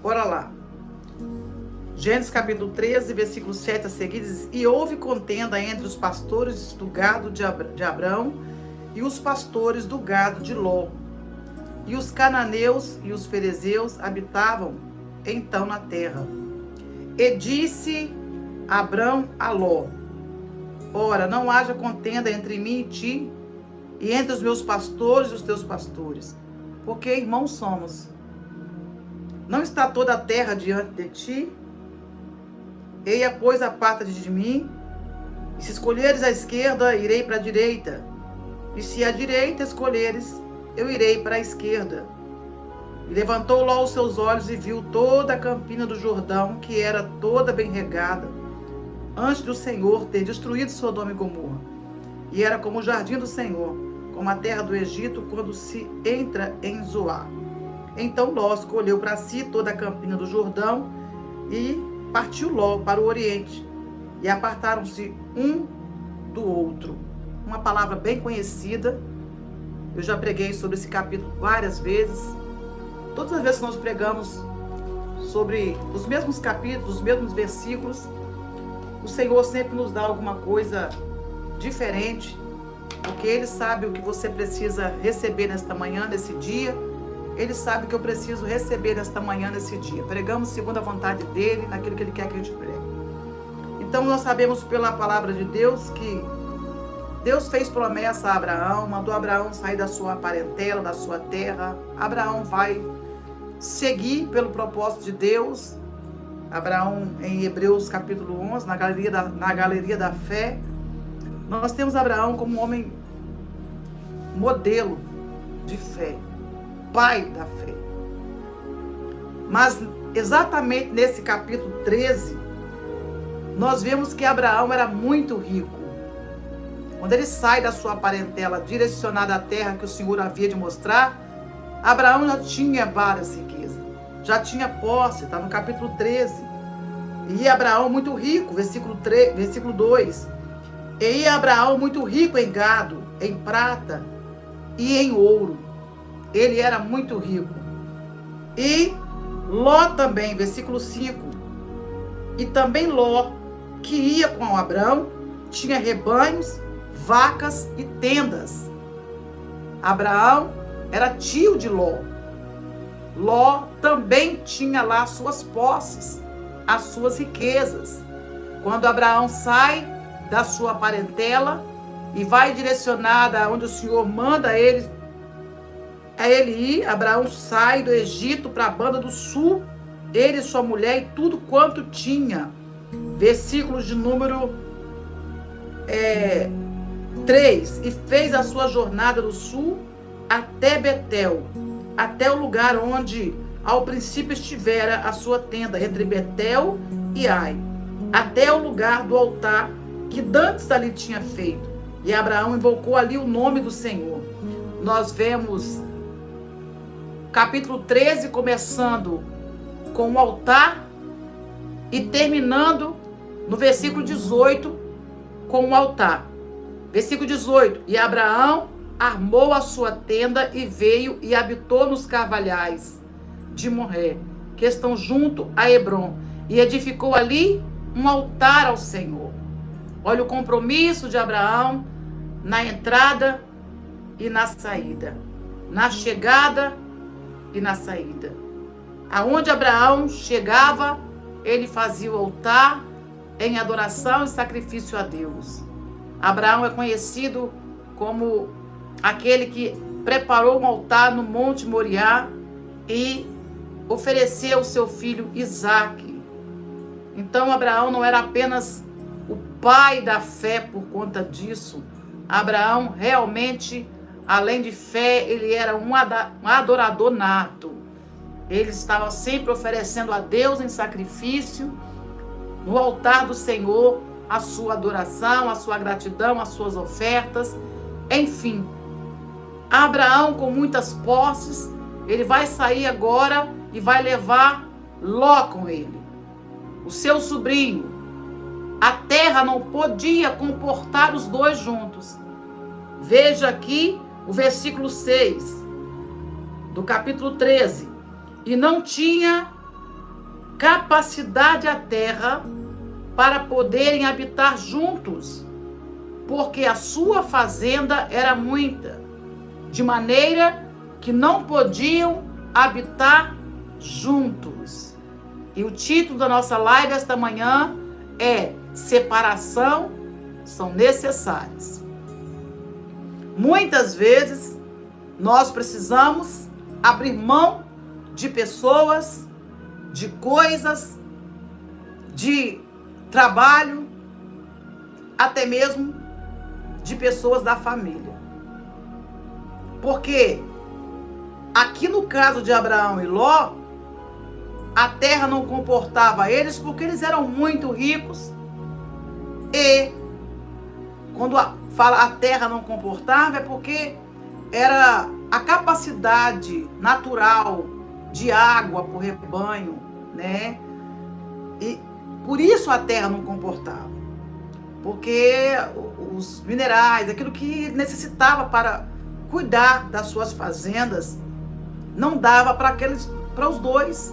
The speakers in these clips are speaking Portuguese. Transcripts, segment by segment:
Bora lá. Gênesis capítulo 13, versículo 7 a seguir, diz: E houve contenda entre os pastores do gado de Abrão e os pastores do gado de Ló. E os cananeus e os ferezeus habitavam então na terra. E disse Abrão a Ló: Ora, não haja contenda entre mim e ti, e entre os meus pastores e os teus pastores, porque irmãos somos. Não está toda a terra diante de ti? Eia, pois, aparta-te de mim, e se escolheres a esquerda, irei para a direita, e se a direita escolheres, eu irei para a esquerda. E levantou Ló os seus olhos e viu toda a campina do Jordão, que era toda bem regada, antes do Senhor ter destruído Sodoma e Gomorra. E era como o jardim do Senhor, como a terra do Egito, quando se entra em Zoar. Então Ló escolheu para si toda a campina do Jordão, e partiu Ló para o oriente, e apartaram-se um do outro. Uma palavra bem conhecida. Eu já preguei sobre esse capítulo várias vezes. Todas as vezes que nós pregamos sobre os mesmos capítulos, os mesmos versículos, o Senhor sempre nos dá alguma coisa diferente, porque Ele sabe o que você precisa receber nesta manhã, nesse dia. Ele sabe o que eu preciso receber nesta manhã, nesse dia. Pregamos segundo a vontade dEle, naquilo que Ele quer que a gente pregue. Então nós sabemos pela palavra de Deus que Deus fez promessa a Abraão, mandou Abraão sair da sua parentela, da sua terra. Abraão vai seguir pelo propósito de Deus. Abraão, em Hebreus capítulo 11, na galeria da fé, nós temos Abraão como um homem modelo de fé, pai da fé. Mas exatamente nesse capítulo 13, nós vemos que Abraão era muito rico. Quando ele sai da sua parentela direcionada à terra que o Senhor havia de mostrar, Abraão já tinha várias riquezas, já tinha posse, está no capítulo 13. E Abraão muito rico, versículo 2. E Abraão muito rico em gado, em prata e em ouro. Ele era muito rico. E Ló também, versículo 5. E também Ló, que ia com Abraão, tinha rebanhos, vacas e tendas. Abraão era tio de Ló. Ló também tinha lá suas posses, as suas riquezas. Quando Abraão sai da sua parentela e vai direcionado aonde o Senhor manda ele ir, Abraão sai do Egito para a banda do sul, ele e sua mulher e tudo quanto tinha. Versículos de número 3. E fez a sua jornada do sul até Betel, até o lugar onde ao princípio estivera a sua tenda, entre Betel e Ai, até o lugar do altar que dantes ali tinha feito. E Abraão invocou ali o nome do Senhor. Nós vemos capítulo 13 começando com o altar e terminando no versículo 18 com o altar. Versículo 18. E Abraão armou a sua tenda e veio e habitou nos carvalhais de Moré, que estão junto a Hebrom, e edificou ali um altar ao Senhor. Olha o compromisso de Abraão na entrada e na saída, na chegada e na saída. Aonde Abraão chegava, ele fazia o altar em adoração e sacrifício a Deus. Abraão é conhecido como aquele que preparou um altar no Monte Moriá e ofereceu o seu filho Isaque. Então Abraão não era apenas o pai da fé por conta disso. Abraão realmente, além de fé, ele era um adorador nato. Ele estava sempre oferecendo a Deus em sacrifício, no altar do Senhor, a sua adoração, a sua gratidão, as suas ofertas. Enfim, Abraão, com muitas posses, ele vai sair agora e vai levar Ló com ele, o seu sobrinho. A terra não podia comportar os dois juntos. Veja aqui o versículo 6 do capítulo 13. E não tinha capacidade à terra para poderem habitar juntos, porque a sua fazenda era muita, de maneira que não podiam habitar juntos. E o título da nossa live esta manhã é Separação são necessárias. Muitas vezes nós precisamos abrir mão de pessoas, de coisas, de trabalho, até mesmo de pessoas da família. Porque aqui no caso de Abraão e Ló, a terra não comportava eles porque eles eram muito ricos. E quando fala a terra não comportava é porque era a capacidade natural de água para o rebanho, né? E por isso a terra não comportava. Porque os minerais, aquilo que necessitava para cuidar das suas fazendas, não dava para os dois.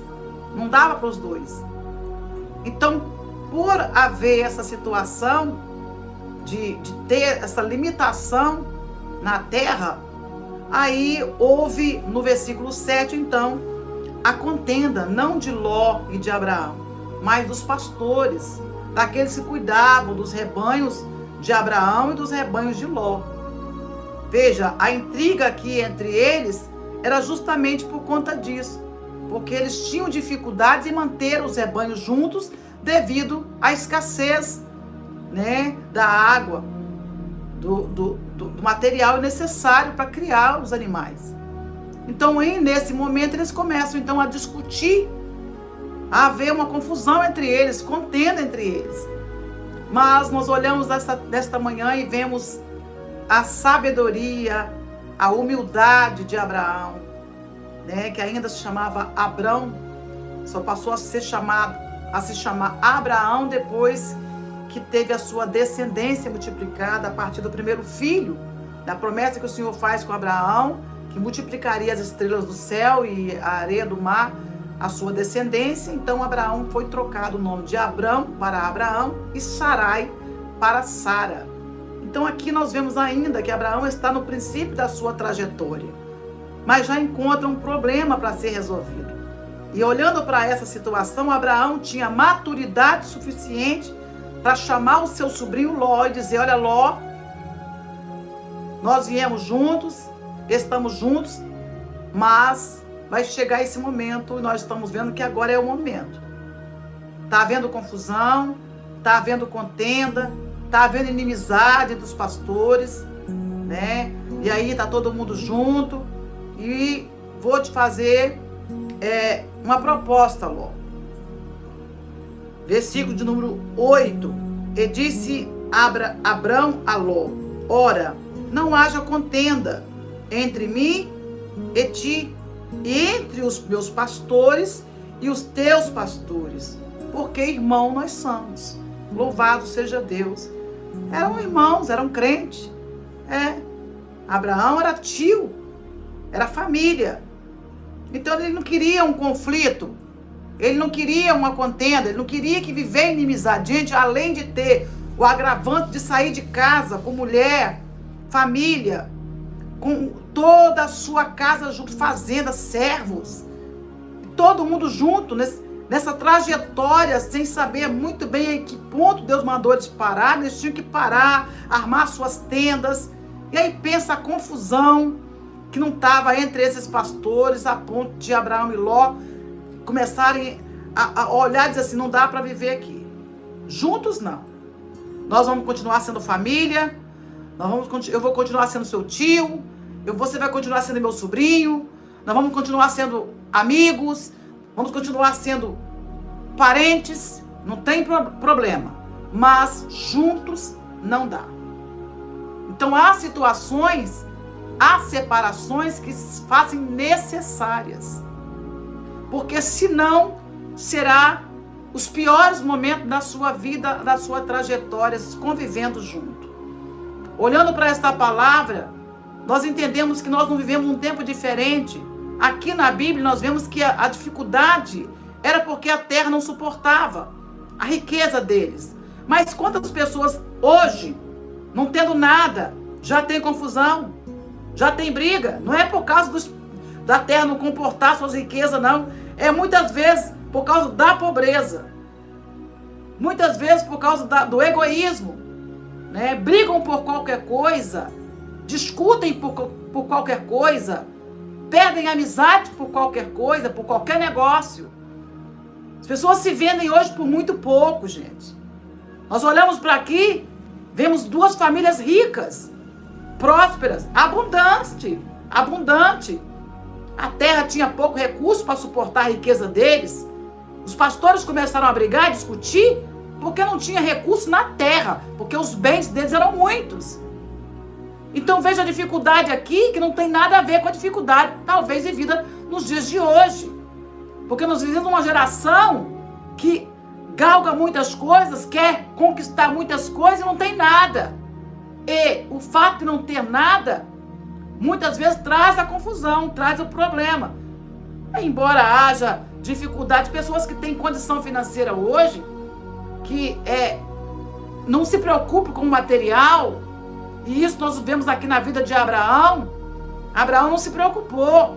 Não dava para os dois. Então, por haver essa situação de ter essa limitação na terra, aí houve no versículo 7, então, a contenda, não de Ló e de Abraão, mas dos pastores, daqueles que cuidavam dos rebanhos de Abraão e dos rebanhos de Ló. Veja, a intriga aqui entre eles era justamente por conta disso, porque eles tinham dificuldades em manter os rebanhos juntos devido à escassez, né, da água, do material necessário para criar os animais. Então, nesse momento, eles começam então a discutir, a haver uma confusão entre eles, contenda entre eles. Mas nós olhamos desta manhã e vemos a sabedoria, a humildade de Abraão, né, que ainda se chamava Abrão, só passou a se chamar Abraão depois que teve a sua descendência multiplicada a partir do primeiro filho, da promessa que o Senhor faz com Abraão, que multiplicaria as estrelas do céu e a areia do mar, a sua descendência. Então Abraão foi trocado o nome de Abrão para Abraão e Sarai para Sara. Então aqui nós vemos ainda que Abraão está no princípio da sua trajetória, mas já encontra um problema para ser resolvido. E olhando para essa situação, Abraão tinha maturidade suficiente para chamar o seu sobrinho Ló e dizer: olha, Ló, nós viemos juntos, estamos juntos, mas vai chegar esse momento e nós estamos vendo que agora é o momento. Está havendo confusão, está havendo contenda, está havendo inimizade dos pastores, né? E aí está todo mundo junto. E vou te fazer uma proposta, Ló. Versículo de número 8. E disse Abrão a Ló: ora, não haja contenda entre mim e ti, e entre os meus pastores e os teus pastores, porque irmão nós somos. Louvado seja Deus. Eram irmãos, eram crentes. Abraão era tio, era família. Então ele não queria um conflito, ele não queria uma contenda, ele não queria que viver inimizade. Gente, além de ter o agravante de sair de casa com mulher, família, com toda a sua casa junto, fazenda, servos, todo mundo junto nessa trajetória, sem saber muito bem em que ponto Deus mandou eles parar. Eles tinham que parar, armar suas tendas. E aí pensa a confusão que não estava entre esses pastores, a ponto de Abraão e Ló começarem a olhar e dizer assim: não dá para viver aqui. Juntos não. Nós vamos continuar sendo família, eu vou continuar sendo seu tio, você vai continuar sendo meu sobrinho, nós vamos continuar sendo amigos, vamos continuar sendo parentes, não tem problema. Mas juntos não dá. Então há situações, há separações que se fazem necessárias. Porque senão será os piores momentos da sua vida, da sua trajetória, convivendo junto. Olhando para esta palavra, nós entendemos que nós não vivemos um tempo diferente. Aqui na Bíblia nós vemos que a dificuldade era porque a terra não suportava a riqueza deles. Mas quantas pessoas hoje, não tendo nada, já tem confusão, já tem briga? Não é por causa da terra não comportar suas riquezas, não. É muitas vezes por causa da pobreza. Muitas vezes por causa do egoísmo, né? Brigam por qualquer coisa, discutem por qualquer coisa, perdem amizade por qualquer coisa, por qualquer negócio. As pessoas se vendem hoje por muito pouco, gente. Nós olhamos para aqui, vemos duas famílias ricas, prósperas, abundante. A terra tinha pouco recurso para suportar a riqueza deles. Os pastores começaram a brigar e discutir porque não tinha recurso na terra, porque os bens deles eram muitos. Então veja a dificuldade aqui, que não tem nada a ver com a dificuldade, talvez vivida nos dias de hoje. Porque nós vivemos uma geração que galga muitas coisas, quer conquistar muitas coisas e não tem nada. E o fato de não ter nada, muitas vezes traz a confusão, traz o problema. Embora haja dificuldade, pessoas que têm condição financeira hoje, que não se preocupam com o material, e isso nós vemos aqui na vida de Abraão. Abraão não se preocupou,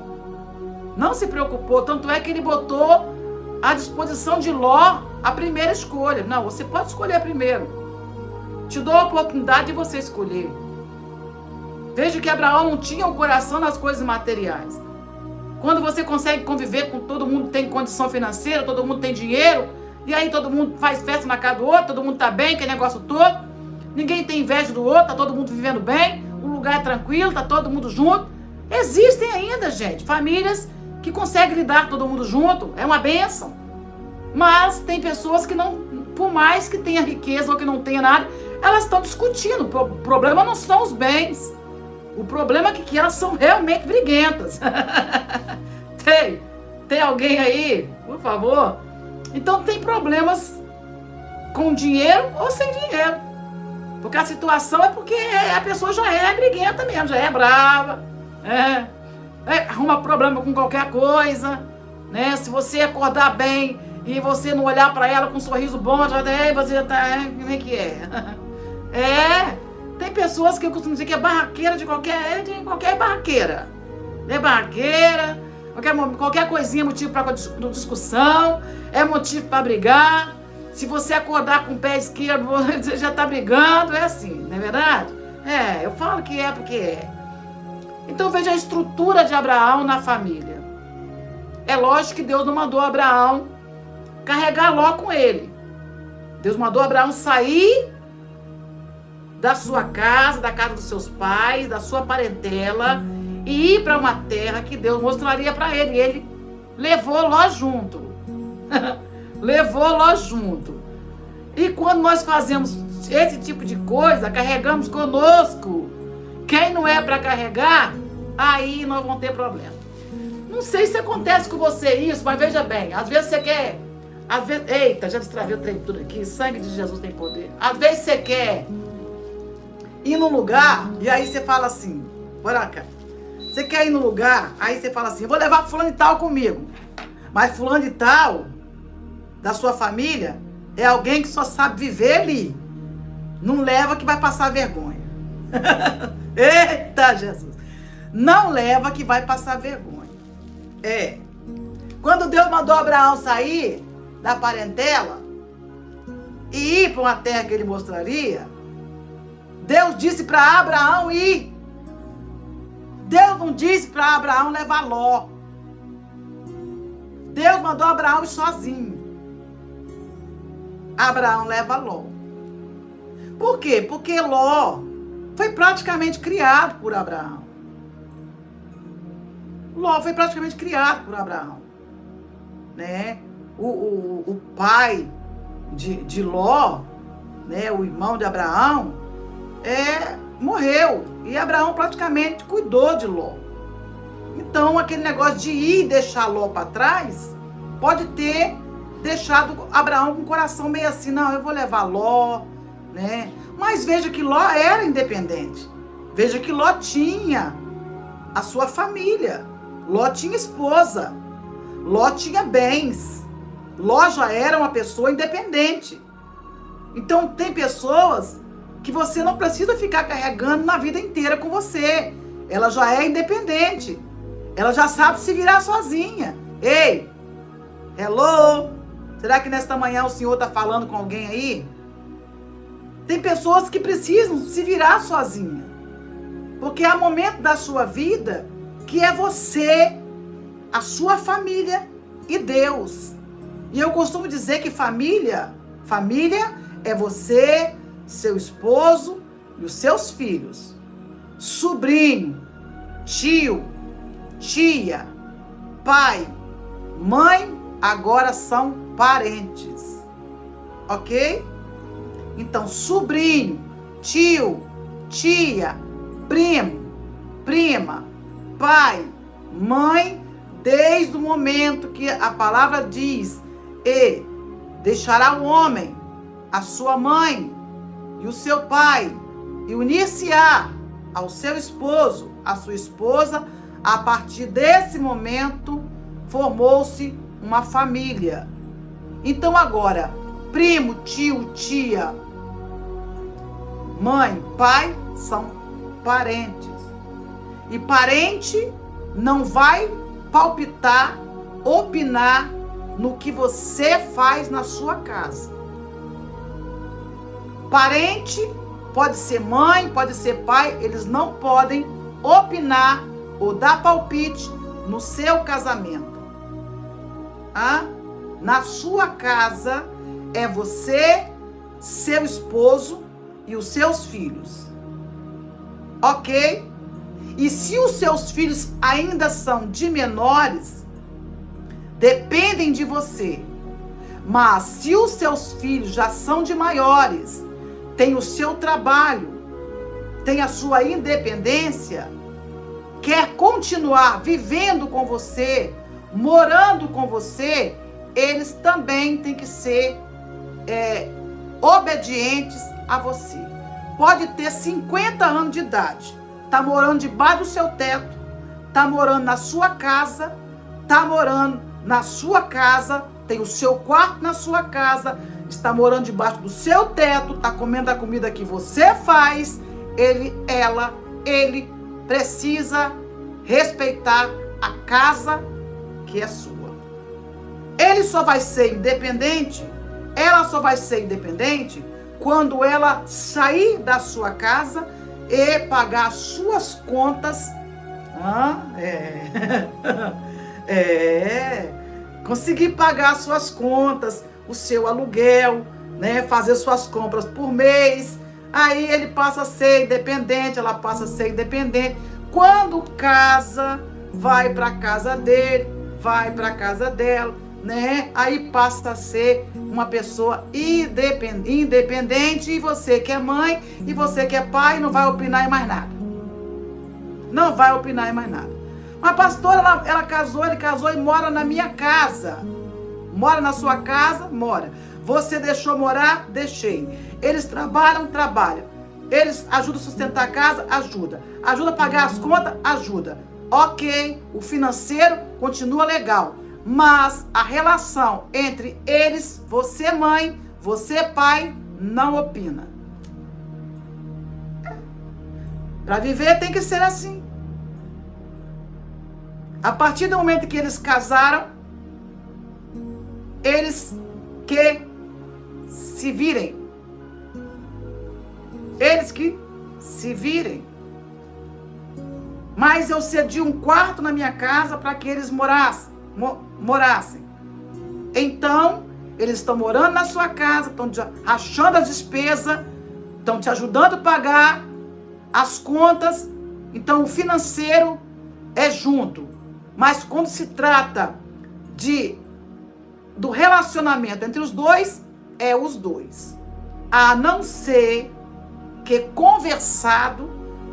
tanto é que ele botou à disposição de Ló a primeira escolha. Não, você pode escolher primeiro, te dou a oportunidade de você escolher. Veja que Abraão não tinha o coração nas coisas materiais. Quando você consegue conviver com todo mundo, tem condição financeira, todo mundo tem dinheiro, e aí todo mundo faz festa na casa do outro, todo mundo tá bem, aquele negócio todo, ninguém tem inveja do outro, tá todo mundo vivendo bem, o lugar é tranquilo, tá todo mundo junto. Existem ainda, gente, famílias que conseguem lidar com todo mundo junto, é uma bênção. Mas tem pessoas que não, por mais que tenha riqueza ou que não tenha nada, elas estão discutindo. O problema não são os bens. O problema é que elas são realmente briguentas. Tem alguém aí, por favor? Então tem problemas com dinheiro ou sem dinheiro. Porque a situação é porque a pessoa já é briguenta mesmo, já é brava, arruma problema com qualquer coisa, né? Se você acordar bem e você não olhar para ela com um sorriso bom, você já tá, como é que é? Tem pessoas que eu costumo dizer que é barraqueira de qualquer barraqueira. É barraqueira, qualquer coisinha é motivo para discussão, é motivo para brigar. Se você acordar com o pé esquerdo, você já está brigando, é assim, não é verdade? Eu falo que é porque é. Então veja a estrutura de Abraão na família. É lógico que Deus não mandou Abraão carregar Ló com ele. Deus mandou Abraão sair da sua casa, da casa dos seus pais, da sua parentela, e ir para uma terra que Deus mostraria para ele. E ele levou Ló junto. Levou Ló junto. E quando nós fazemos esse tipo de coisa, carregamos conosco quem não é para carregar, aí nós vamos ter problema. Não sei se acontece com você isso, mas veja bem, às vezes você quer... eita, já destravei o trem tudo aqui, sangue de Jesus tem poder. Às vezes você quer ir num lugar, e aí você fala assim, bora cá. Você quer ir no lugar, aí você fala assim, eu vou levar fulano de tal comigo. Mas fulano de tal, da sua família, é alguém que só sabe viver ali. Não leva que vai passar vergonha. Eita, Jesus. Não leva que vai passar vergonha. Quando Deus mandou Abraão sair da parentela e ir para uma terra que ele mostraria, Deus disse para Abraão ir. Deus não disse para Abraão levar Ló. Deus mandou Abraão ir sozinho. Abraão leva Ló. Por quê? Porque Ló foi praticamente criado por Abraão. Ló foi praticamente criado por Abraão, né? O pai de Ló, né? O irmão de Abraão, morreu. E Abraão praticamente cuidou de Ló. Então, aquele negócio de ir e deixar Ló para trás, pode ter deixado Abraão com o coração meio assim, não, eu vou levar Ló, né? Mas veja que Ló era independente. Veja que Ló tinha a sua família. Ló tinha esposa. Ló tinha bens. Ló já era uma pessoa independente. Então tem pessoas que você não precisa ficar carregando na vida inteira com você. Ela já é independente. Ela já sabe se virar sozinha. Ei, hello? Será que nesta manhã o Senhor está falando com alguém aí? Tem pessoas que precisam se virar sozinha. Porque há momento da sua vida que é você, a sua família e Deus. E eu costumo dizer que família é você, seu esposo e os seus filhos. Sobrinho, tio, tia, pai, mãe, agora são parentes. Ok? Então, sobrinho, tio, tia, primo, prima, pai, mãe, desde o momento que a palavra diz: e deixará o homem, a sua mãe e o seu pai, e unir-se-á ao seu esposo, à sua esposa. A partir desse momento, formou-se uma família. Então agora, primo, tio, tia, mãe, pai, são parentes. E parente não vai palpitar, opinar no que você faz na sua casa. Parente pode ser mãe, pode ser pai, eles não podem opinar ou dar palpite no seu casamento. Na sua casa é você, seu esposo e os seus filhos. Ok? E se os seus filhos ainda são de menores, dependem de você. Mas se os seus filhos já são de maiores, têm o seu trabalho, têm a sua independência, quer continuar vivendo com você, morando com você, eles também têm que ser obedientes a você. Pode ter 50 anos de idade, está morando debaixo do seu teto, está morando na sua casa, tem o seu quarto na sua casa, está morando debaixo do seu teto, está comendo a comida que você faz, ele precisa respeitar a casa que é sua. Ele só vai ser independente, ela só vai ser independente quando ela sair da sua casa e pagar as suas contas. Conseguir pagar as suas contas, o seu aluguel, né? Fazer suas compras por mês. Aí ele passa a ser independente, ela passa a ser independente. Quando casa, vai para a casa dele, vai para a casa dela, né? Aí passa a ser uma pessoa independente, e você que é mãe e você que é pai não vai opinar em mais nada. Não vai opinar em mais nada. Mas pastora, ela casou, ele casou e mora na minha casa. Mora na sua casa? Mora. Você deixou morar? Deixei. Eles trabalham? Trabalham. Eles ajudam a sustentar a casa? Ajuda. Ajuda a pagar as contas? Ajuda. Ok, o financeiro continua legal. Mas a relação entre eles, você mãe, você pai, não opina. Para viver tem que ser assim. A partir do momento que eles casaram, eles que se virem. Eles que se virem. Mas eu cedi um quarto na minha casa para que eles morassem. Então, eles estão morando na sua casa, estão rachando as despesas, estão te ajudando a pagar as contas. Então, o financeiro é junto. Mas quando se trata do relacionamento entre os dois, é os dois. A não ser que conversado,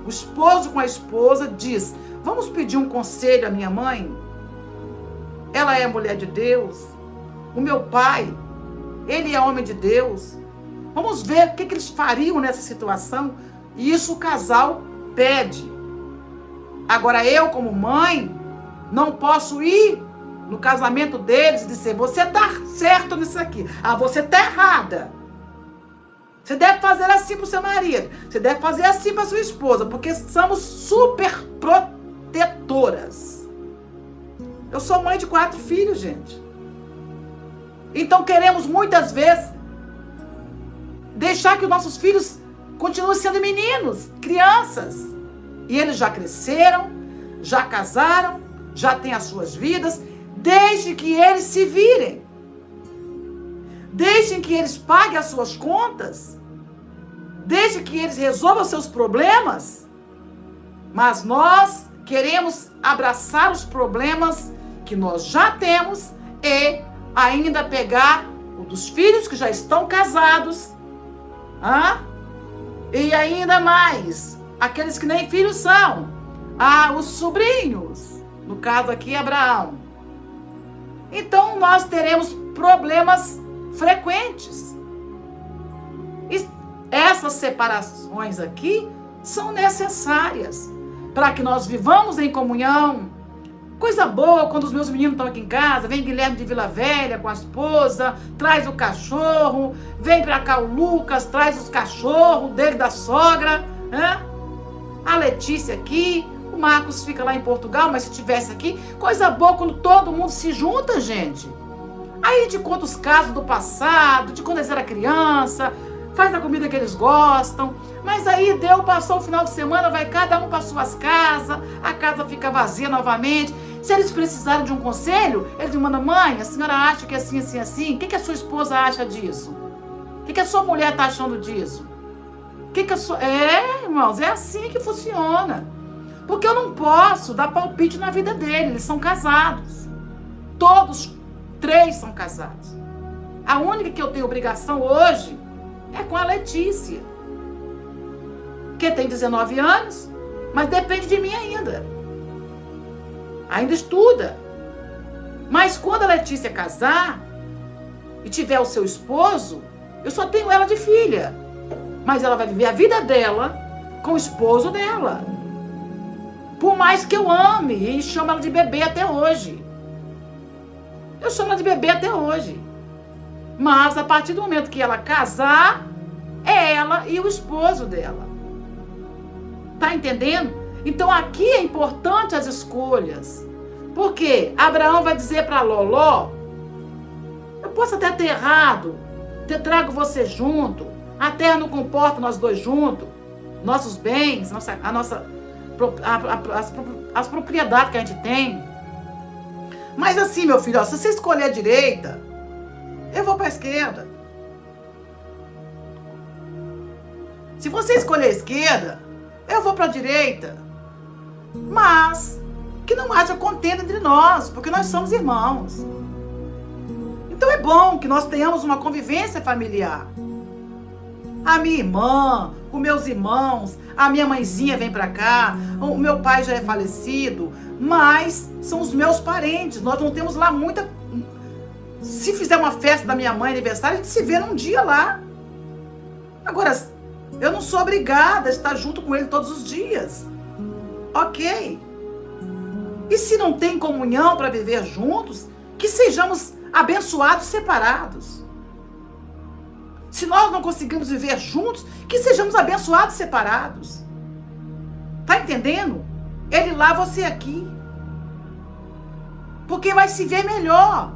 o esposo com a esposa diz: vamos pedir um conselho à minha mãe? Ela é mulher de Deus. O meu pai, ele é homem de Deus. Vamos ver o que eles fariam nessa situação. E isso o casal pede. Agora eu, como mãe, não posso ir no casamento deles e dizer, você está certo nisso aqui. Ah, você está errada. Você deve fazer assim para o seu marido. Você deve fazer assim para sua esposa, porque somos super protetoras. Eu sou mãe de 4 filhos, gente. Então queremos muitas vezes deixar que os nossos filhos continuem sendo meninos, crianças. E eles já cresceram, já casaram, já têm as suas vidas, desde que eles se virem. Desde que eles paguem as suas contas. Desde que eles resolvam seus problemas. Mas nós queremos abraçar os problemas que nós já temos e ainda pegar o dos filhos que já estão casados. E ainda mais, aqueles que nem filhos são. Os sobrinhos. No caso aqui, Abraão. Então, nós teremos problemas frequentes. E essas separações aqui são necessárias para que nós vivamos em comunhão. Coisa boa quando os meus meninos estão aqui em casa, vem Guilherme de Vila Velha com a esposa, traz o cachorro, vem para cá o Lucas, traz os cachorros dele da sogra, né? A Letícia aqui, o Marcos fica lá em Portugal, mas se estivesse aqui, coisa boa quando todo mundo se junta, gente. Aí a gente conta os casos do passado, de quando eles eram criança, faz a comida que eles gostam, mas aí passou o final de semana, vai cada um para suas casas, a casa fica vazia novamente. Se eles precisarem de um conselho, eles me mandam, mãe, a senhora acha que é assim, assim, assim? O que a sua esposa acha disso? O que a sua mulher está achando disso? Irmãos, é assim que funciona. Porque eu não posso dar palpite na vida deles, eles são casados. Todos 3 são casados. A única que eu tenho obrigação hoje é com a Letícia, que tem 19 anos, mas depende de mim ainda. Ainda estuda. Mas quando a Letícia casar e tiver o seu esposo, eu só tenho ela de filha. Mas ela vai viver a vida dela com o esposo dela. Por mais que eu ame e chamo ela de bebê até hoje. Eu chamo ela de bebê até hoje. Mas a partir do momento que ela casar, é ela e o esposo dela. Tá entendendo? Então aqui é importante as escolhas. Porque Abraão vai dizer para Loló, eu posso até ter errado, trago você junto, a terra não comporta nós dois juntos, nossos bens, as propriedades que a gente tem. Mas assim, meu filho, se você escolher a direita, eu vou para a esquerda. Se você escolher a esquerda, eu vou para a direita. Mas que não haja contenda entre nós, porque nós somos irmãos. Então é bom que nós tenhamos uma convivência familiar. A minha irmã, os meus irmãos, a minha mãezinha vem para cá, o meu pai já é falecido, mas são os meus parentes. Nós não temos lá muita... Se fizer uma festa da minha mãe, aniversário, a gente se vê num dia lá. Agora, eu não sou obrigada a estar junto com ele todos os dias. Ok. E se não tem comunhão para viver juntos, que sejamos abençoados separados. Se nós não conseguimos viver juntos, que sejamos abençoados separados. Tá entendendo? Ele lá, você aqui. Porque vai se ver melhor.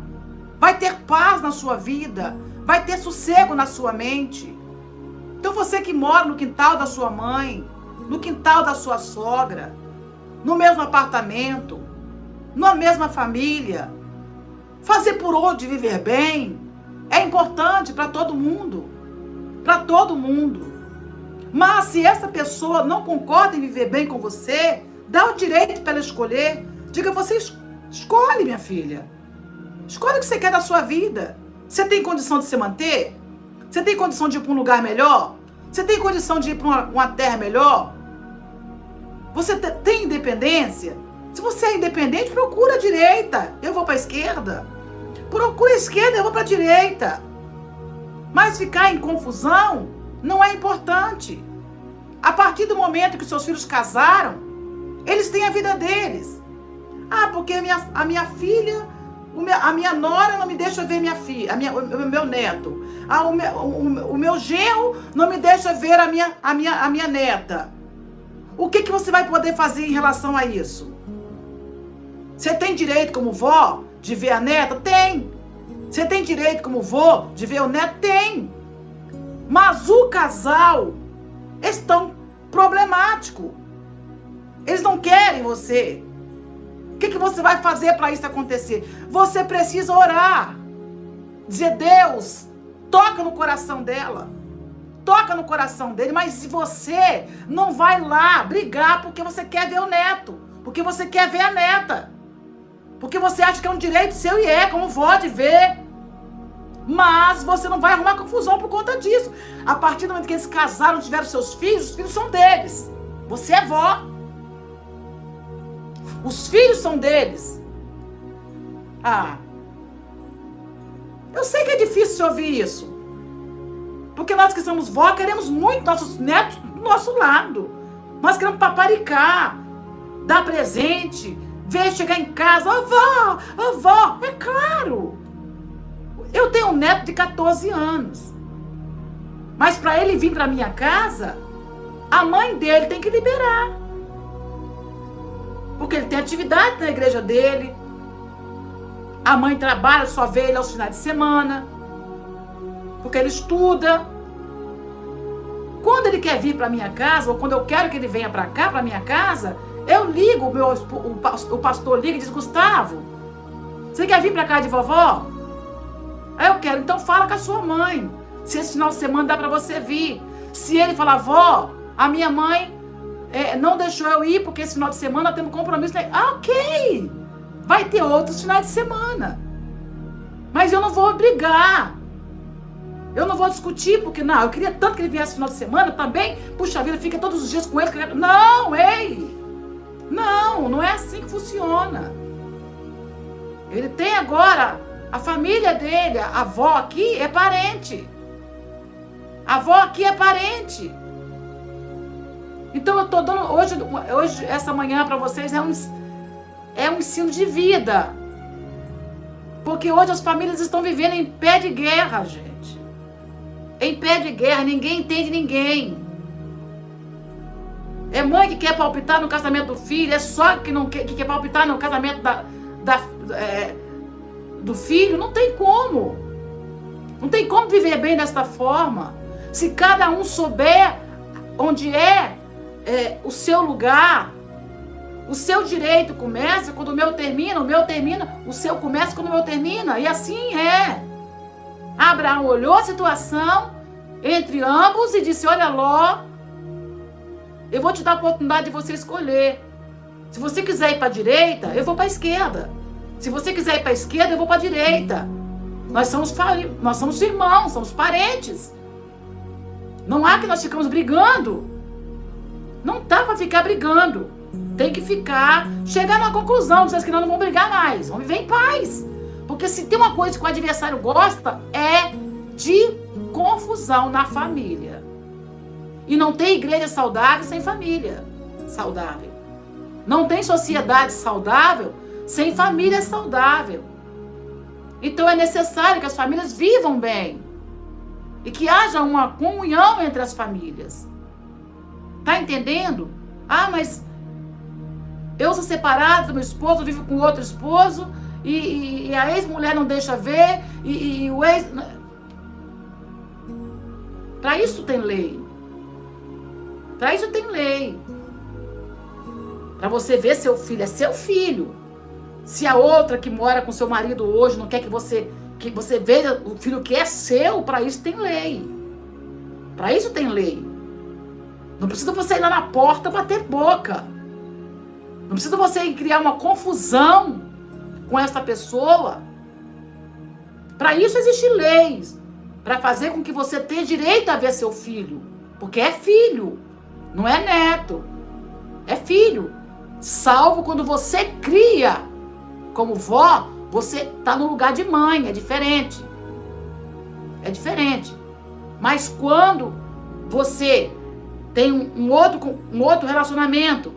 Vai ter paz na sua vida. Vai ter sossego na sua mente. Então você que mora no quintal da sua mãe, no quintal da sua sogra, no mesmo apartamento, na mesma família, fazer por onde viver bem é importante para todo mundo. Para todo mundo. Mas se essa pessoa não concorda em viver bem com você, dá o direito para ela escolher. Diga, você escolhe, minha filha. Escolhe o que você quer da sua vida. Você tem condição de se manter? Você tem condição de ir para um lugar melhor? Você tem condição de ir para uma terra melhor? Você tem independência? Se você é independente, procura a direita. Eu vou para a esquerda. Procura a esquerda, eu vou para a direita. Mas ficar em confusão não é importante. A partir do momento que seus filhos casaram, eles têm a vida deles. Porque a minha filha A minha nora não me deixa ver minha filha, o meu neto. O meu genro não me deixa ver a minha neta. O que você vai poder fazer em relação a isso? Você tem direito como vó de ver a neta? Tem. Você tem direito como vô de ver o neto? Tem. Mas o casal estão problemático. Eles não querem você. O que você vai fazer para isso acontecer? Você precisa orar. Dizer, Deus, toca no coração dela. Toca no coração dele. Mas se você não vai lá brigar porque você quer ver o neto. Porque você quer ver a neta. Porque você acha que é um direito seu e como vó de ver. Mas você não vai arrumar confusão por conta disso. A partir do momento que eles casaram, tiveram seus filhos, os filhos são deles. Você é vó. Os filhos são deles. Eu sei que é difícil ouvir isso. Porque nós que somos vó, queremos muito nossos netos do nosso lado. Nós queremos paparicar, dar presente, ver chegar em casa. Ó vó, é claro. Eu tenho um neto de 14 anos. Mas para ele vir para minha casa, a mãe dele tem que liberar. Porque ele tem atividade na igreja dele. A mãe trabalha, só vê ele aos finais de semana. Porque ele estuda. Quando ele quer vir para minha casa, ou quando eu quero que ele venha para cá, para minha casa, eu ligo, o pastor liga e diz, Gustavo, você quer vir para casa de vovó? Aí eu quero, então fala com a sua mãe. Se esse final de semana dá para você vir. Se ele falar, vó, a minha mãe não deixou eu ir, porque esse final de semana temos compromisso. Ok, vai ter outros finais de semana. Mas eu não vou brigar. Eu não vou discutir, porque não, eu queria tanto que ele viesse no final de semana também. Puxa vida, fica todos os dias com ele. Não, não é assim que funciona. Ele tem agora a família dele, a avó aqui é parente. A avó aqui é parente. Então eu estou dando hoje, essa manhã para vocês é um ensino de vida. Porque hoje as famílias estão vivendo em pé de guerra, gente. Em pé de guerra, ninguém entende ninguém. É mãe que quer palpitar no casamento do filho, é só que quer palpitar no casamento do filho. Não tem como. Não tem como viver bem desta forma. Se cada um souber onde é o seu lugar, o seu direito começa quando o meu termina, o seu começa quando o meu termina, e assim é. Abraão olhou a situação entre ambos e disse, olha Ló, eu vou te dar a oportunidade de você escolher. Se você quiser ir para a direita, eu vou para a esquerda. Se você quiser ir para a esquerda, eu vou para a direita. Nós somos irmãos, somos parentes. Não há que nós ficamos brigando. Não dá para ficar brigando. Tem que chegar numa conclusão. Vocês que não vão brigar mais. Vamos viver em paz. Porque se tem uma coisa que o adversário gosta, é de confusão na família. E não tem igreja saudável sem família saudável. Não tem sociedade saudável sem família saudável. Então é necessário que as famílias vivam bem. E que haja uma comunhão entre as famílias. Tá entendendo? Mas eu sou separado do meu esposo, vivo com outro esposo, e a ex-mulher não deixa ver, e o ex... Para isso tem lei. Para isso tem lei. Para você ver seu filho, é seu filho. Se a outra que mora com seu marido hoje não quer que você veja o filho que é seu, para isso tem lei. Para isso tem lei. Não precisa você ir lá na porta bater boca. Não precisa você ir criar uma confusão com essa pessoa. Para isso existem leis. Para fazer com que você tenha direito a ver seu filho. Porque é filho. Não é neto. É filho. Salvo quando você cria como vó, você está no lugar de mãe. É diferente. É diferente. Mas quando você tem um outro relacionamento,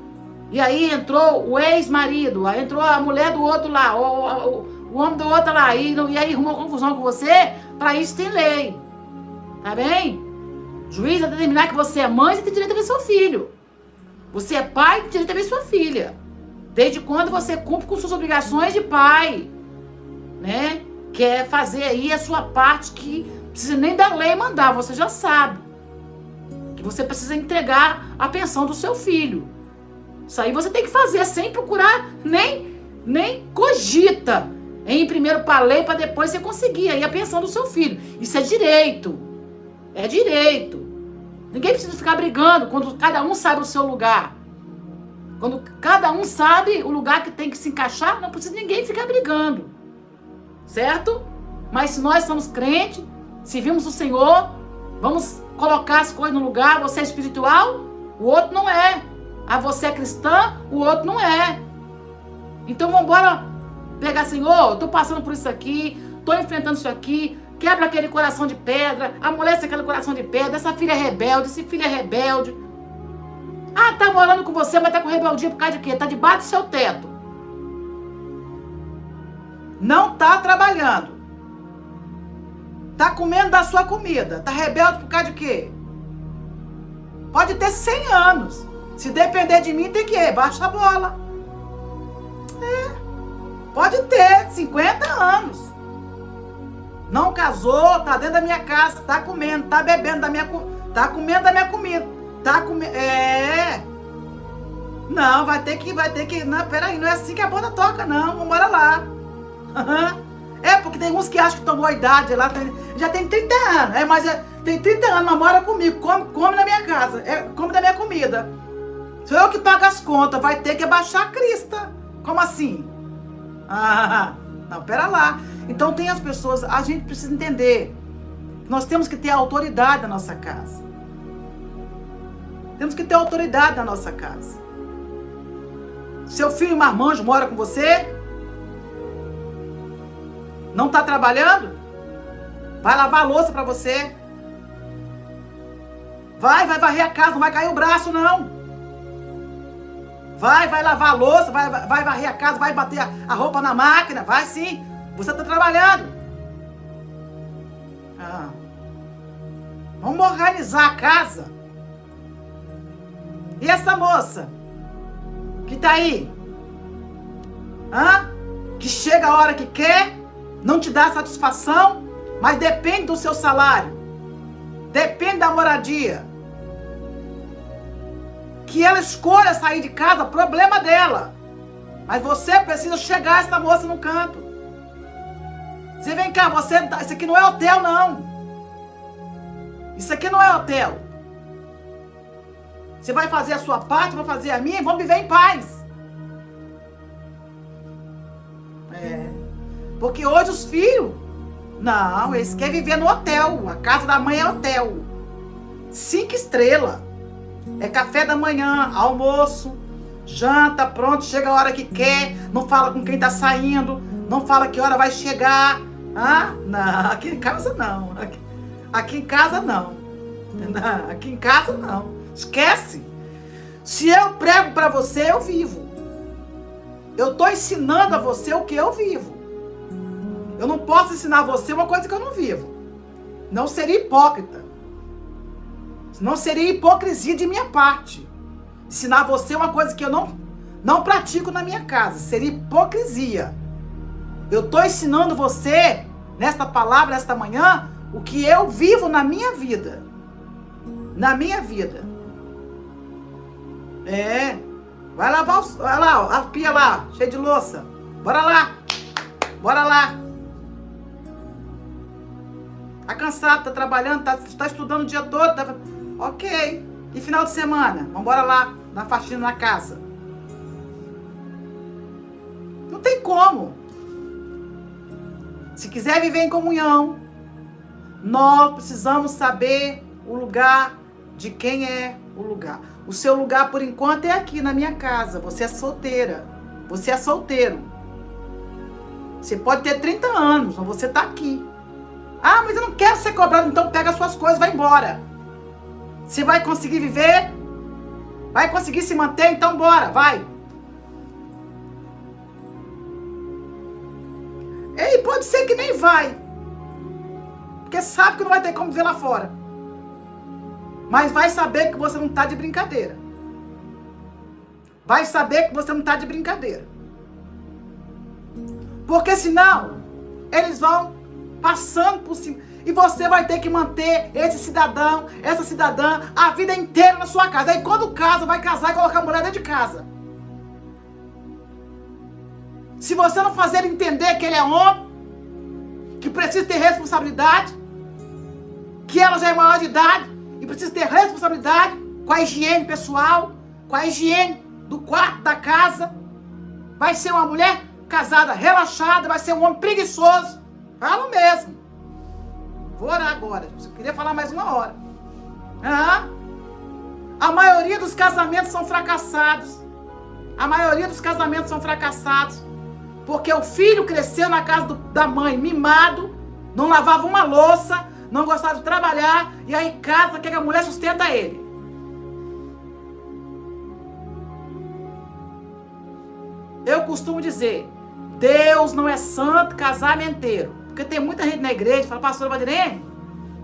e aí entrou o ex-marido, aí entrou a mulher do outro lá, o o homem do outro lá, e aí arrumou confusão com você, para isso tem lei. Tá bem? O juiz vai determinar que você é mãe, você tem direito a ver seu filho. Você é pai, tem direito a ver sua filha. Desde quando você cumpre com suas obrigações de pai, né? Que é fazer aí a sua parte, que não precisa nem da lei mandar, você já sabe. Que você precisa entregar a pensão do seu filho. Isso aí você tem que fazer sem procurar, nem cogita em ir primeiro para a lei para depois você conseguir aí a pensão do seu filho. Isso é direito. É direito. Ninguém precisa ficar brigando quando cada um sabe o seu lugar. Quando cada um sabe o lugar que tem que se encaixar, não precisa ninguém ficar brigando. Certo? Mas se nós somos crentes, servimos o Senhor, vamos colocar as coisas no lugar. Você é espiritual, o outro não é. Ah, você é cristã, o outro não é. Então vamos embora pegar, Senhor, eu tô passando por isso aqui, tô enfrentando isso aqui, quebra aquele coração de pedra, amolece aquele coração de pedra, essa filha é rebelde, esse filho é rebelde. Ah, tá morando com você, mas tá com rebeldia por causa de quê? Tá debaixo do seu teto. Não tá trabalhando. Tá comendo da sua comida. Tá rebelde por causa de quê? Pode ter 100 anos. Se depender de mim, tem que ir. Baixa a bola. Pode ter 50 anos. Não casou, tá dentro da minha casa, tá comendo, tá bebendo da minha comida. Tá comendo da minha comida. Tá comendo. Não, vai ter que. Não, peraí, não é assim que a banda toca, não. Vambora lá. É, porque tem uns que acham que tomou a idade lá, já tem 30 anos. Mas tem 30 anos, mas mora comigo, come na minha casa, come da minha comida. Sou eu que pago as contas, vai ter que abaixar a crista. Como assim? Não, pera lá. Então tem as pessoas, a gente precisa entender. Nós temos que ter autoridade na nossa casa. Temos que ter autoridade na nossa casa. Seu filho marmanjo mora com você? Não está trabalhando? Vai lavar a louça para você. Vai varrer a casa, não vai cair o braço, não. Vai lavar a louça, vai varrer a casa, vai bater a roupa na máquina. Vai sim, você está trabalhando. Vamos organizar a casa. E essa moça que tá aí? Que chega a hora que quer, não te dá satisfação, mas depende do seu salário. Depende da moradia. Que ela escolha sair de casa, problema dela. Mas você precisa chegar essa moça no canto. Você vem cá, isso aqui não é hotel, não. Isso aqui não é hotel. Você vai fazer a sua parte, vou fazer a minha, e vamos viver em paz. Porque hoje os filhos, não, eles querem viver no hotel. A casa da mãe é hotel. 5 estrelas. É café da manhã, almoço, janta, pronto, chega a hora que quer, não fala com quem tá saindo, não fala que hora vai chegar. Não, aqui em casa não. Aqui em casa não. Aqui em casa não. Esquece. Se eu prego para você, eu vivo. Eu tô ensinando a você o que eu vivo. Eu não posso ensinar a você uma coisa que eu não vivo. Não seria hipócrita. Não seria hipocrisia de minha parte. Ensinar você uma coisa que eu não pratico na minha casa. Seria hipocrisia. Eu estou ensinando você, nesta palavra, nesta manhã, o que eu vivo na minha vida. Na minha vida. Vai lavar olha lá, a pia lá, cheia de louça. Bora lá. Bora lá. Tá cansado, tá trabalhando, tá estudando o dia todo. Ok. E final de semana? Vambora lá, na faxina na casa. Não tem como. Se quiser viver em comunhão, nós precisamos saber o lugar de quem é o lugar. O seu lugar, por enquanto, é aqui na minha casa. Você é solteira. Você é solteiro. Você pode ter 30 anos, mas você tá aqui. Mas eu não quero ser cobrado, então pega as suas coisas e vai embora. Você vai conseguir viver? Vai conseguir se manter? Então bora, vai. pode ser que nem vai. Porque sabe que não vai ter como viver lá fora. Mas vai saber que você não está de brincadeira. Vai saber que você não está de brincadeira. Porque senão, eles vão passando por cima. E você vai ter que manter esse cidadão, essa cidadã, a vida inteira na sua casa. Aí quando casa, vai casar e colocar a mulher dentro de casa. Se você não fazer ele entender que ele é homem, que precisa ter responsabilidade, que ela já é maior de idade e precisa ter responsabilidade com a higiene pessoal, com a higiene do quarto, da casa, vai ser uma mulher casada, relaxada, vai ser um homem preguiçoso. Falo mesmo. Vou orar agora. Eu queria falar mais uma hora. A maioria dos casamentos são fracassados. A maioria dos casamentos são fracassados. Porque o filho cresceu na casa da mãe, mimado, não lavava uma louça, não gostava de trabalhar, e aí em casa quer que a mulher sustenta ele. Eu costumo dizer, Deus não é santo casamenteiro. Porque tem muita gente na igreja que fala, pastora Valdirene,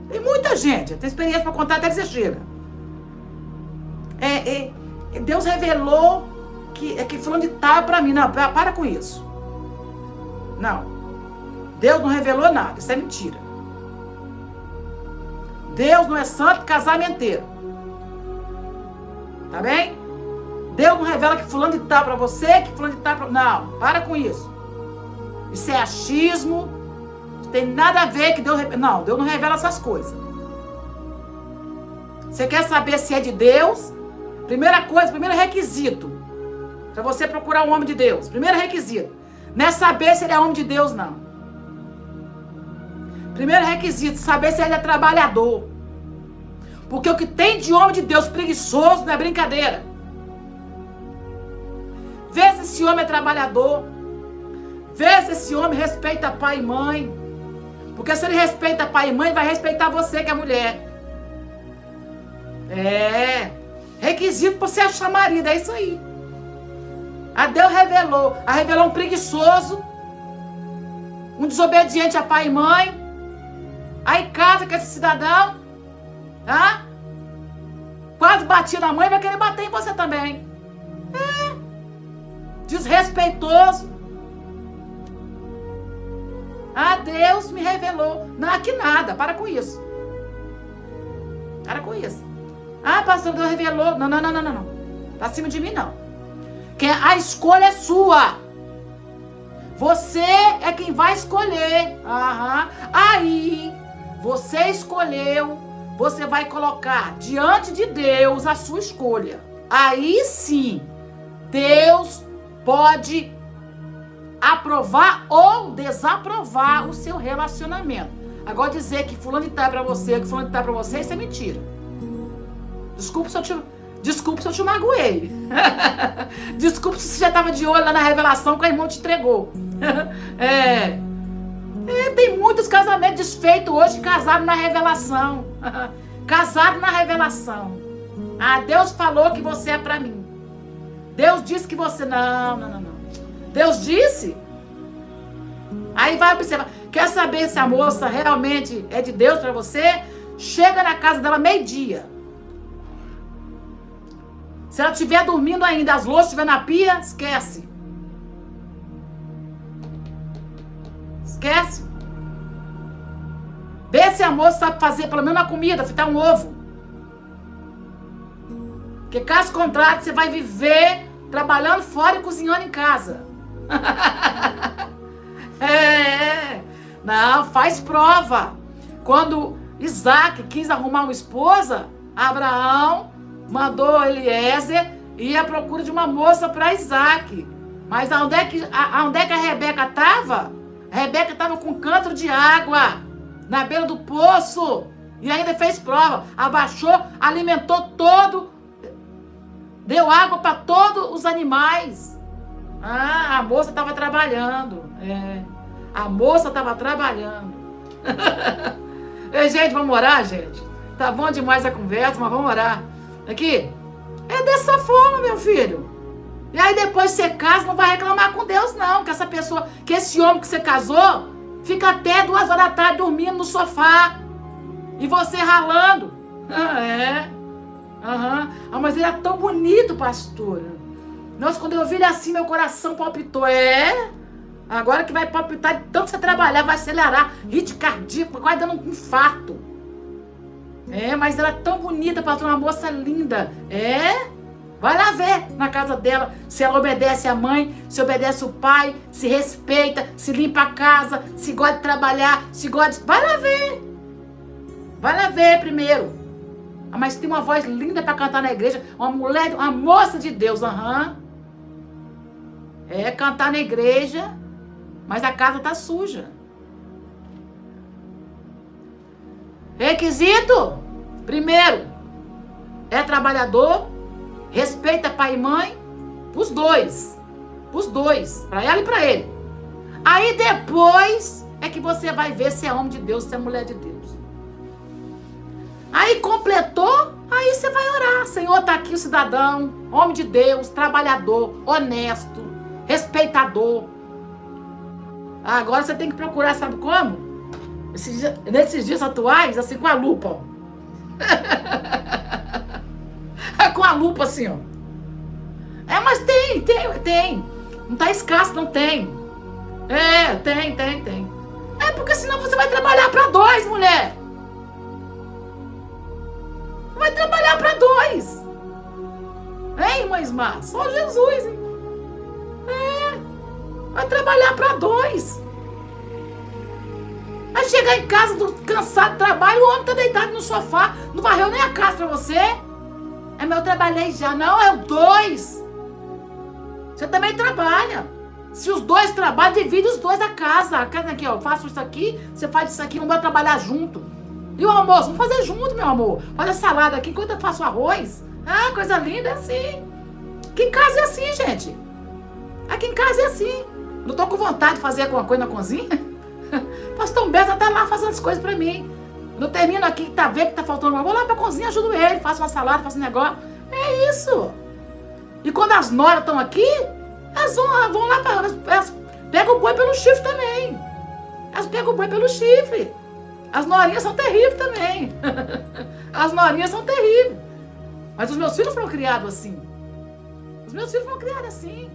tem muita gente, tem experiência para contar até que você chega. Deus revelou que fulano de tal é para mim. Não, para com isso. Não. Deus não revelou nada, isso é mentira. Deus não é santo casamenteiro. Tá bem? Deus não revela que fulano de tal para você, que fulano de tal para... Não, para com isso. Isso é achismo. Não tem nada a ver que Deus... Não, Deus não revela essas coisas. Você quer saber se é de Deus? Primeira coisa, primeiro requisito para você procurar um homem de Deus. Primeiro requisito. Não é saber se ele é homem de Deus, não. Primeiro requisito, saber se ele é trabalhador. Porque o que tem de homem de Deus preguiçoso não é brincadeira. Vê se esse homem é trabalhador. Vê se esse homem respeita pai e mãe. Porque se ele respeita pai e mãe, ele vai respeitar você que é mulher. Requisito para você achar marido, é isso aí. A Deus revelou. Revelou um preguiçoso, um desobediente a pai e mãe. Aí casa com esse cidadão, tá? Quase batia na mãe, vai querer bater em você também. Desrespeitoso. Deus me revelou. Não, que nada, para com isso. Para com isso. Pastor, Deus revelou. Não. Tá acima de mim, não. Que a escolha é sua. Você é quem vai escolher. Aí, você escolheu, você vai colocar diante de Deus a sua escolha. Aí sim, Deus pode aprovar ou desaprovar o seu relacionamento. Agora dizer que fulano de tal é pra você, que fulano de tal é pra você, isso é mentira. Desculpa se eu te magoei. Desculpa se você já estava de olho lá na revelação que a irmã te entregou. Tem muitos casamentos desfeitos hoje, casados na revelação. Casados na revelação. Deus falou que você é para mim. Deus disse que você... Não. Deus disse? Aí vai observar. Quer saber se a moça realmente é de Deus para você? Chega na casa dela meio-dia. Se ela estiver dormindo ainda, as louças estiverem na pia, esquece. Esquece. Vê se a moça sabe fazer pelo menos uma comida, fritar um ovo. Porque caso contrário, você vai viver trabalhando fora e cozinhando em casa. Não, faz prova. Quando Isaac quis arrumar uma esposa, Abraão mandou Eliezer ir à procura de uma moça para Isaac. Mas aonde é que a Rebeca estava? A Rebeca estava com um canto de água na beira do poço. E ainda fez prova. Abaixou, alimentou todo, deu água para todos os animais. A moça estava trabalhando. A moça estava trabalhando. Gente, vamos orar, gente? Tá bom demais a conversa, mas vamos orar. Aqui, é dessa forma, meu filho. E aí depois você casa, não vai reclamar com Deus, não. Que essa pessoa, que esse homem que você casou, fica até 2 horas da tarde dormindo no sofá. E você ralando. Mas ele é tão bonito, pastora. Nossa, quando eu vi ele assim, meu coração palpitou. Agora que vai palpitar, de tanto você trabalhar, vai acelerar. Ritmo cardíaco, quase dando um infarto. Mas ela é tão bonita, pastora, uma moça linda. Vai lá ver na casa dela se ela obedece a mãe, se obedece o pai, se respeita, se limpa a casa, se gosta de trabalhar, se gosta de... Vai lá ver. Vai lá ver primeiro. Mas tem uma voz linda para cantar na igreja. Uma mulher, uma moça de Deus. Cantar na igreja, mas a casa tá suja. Requisito: primeiro, é trabalhador, respeita pai e mãe, os dois, para ela e para ele. Aí depois é que você vai ver se é homem de Deus, se é mulher de Deus. Aí completou, aí você vai orar. Senhor, tá aqui o cidadão, homem de Deus, trabalhador, honesto, respeitador. Agora você tem que procurar, sabe como? Nesses dias atuais, assim, com a lupa, ó. Com a lupa, assim, ó. Mas tem. Não tá escasso, não tem. Tem. Porque senão você vai trabalhar para 2, mulher. Vai trabalhar para 2. Irmã Ismar? Só Jesus, hein? Vai trabalhar para 2. Vai chegar em casa cansado do trabalho, o homem tá deitado no sofá, não varreu nem a casa para você. Mas eu trabalhei já. Não, é o 2. Você também trabalha. Se os 2 trabalham, divide os 2 a casa. A casa aqui, ó, eu faço isso aqui, você faz isso aqui, vamos trabalhar junto. E o almoço? Vamos fazer junto, meu amor. Faz a salada aqui enquanto eu faço arroz. Coisa linda, é assim. Aqui em casa é assim, gente. Aqui em casa é assim. Não tô com vontade de fazer alguma coisa na cozinha. Pastor Humberto tá lá fazendo as coisas pra mim. Não termino aqui, que tá vendo que tá faltando uma. Vou lá pra cozinha, ajudo ele. Faço uma salada, faço um negócio. É isso. E quando as noras estão aqui, elas vão lá pra... Elas pegam o boi pelo chifre também. Elas pegam o boi pelo chifre. As norinhas são terríveis também. As norinhas são terríveis. Mas os meus filhos foram criados assim. Os meus filhos foram criados assim.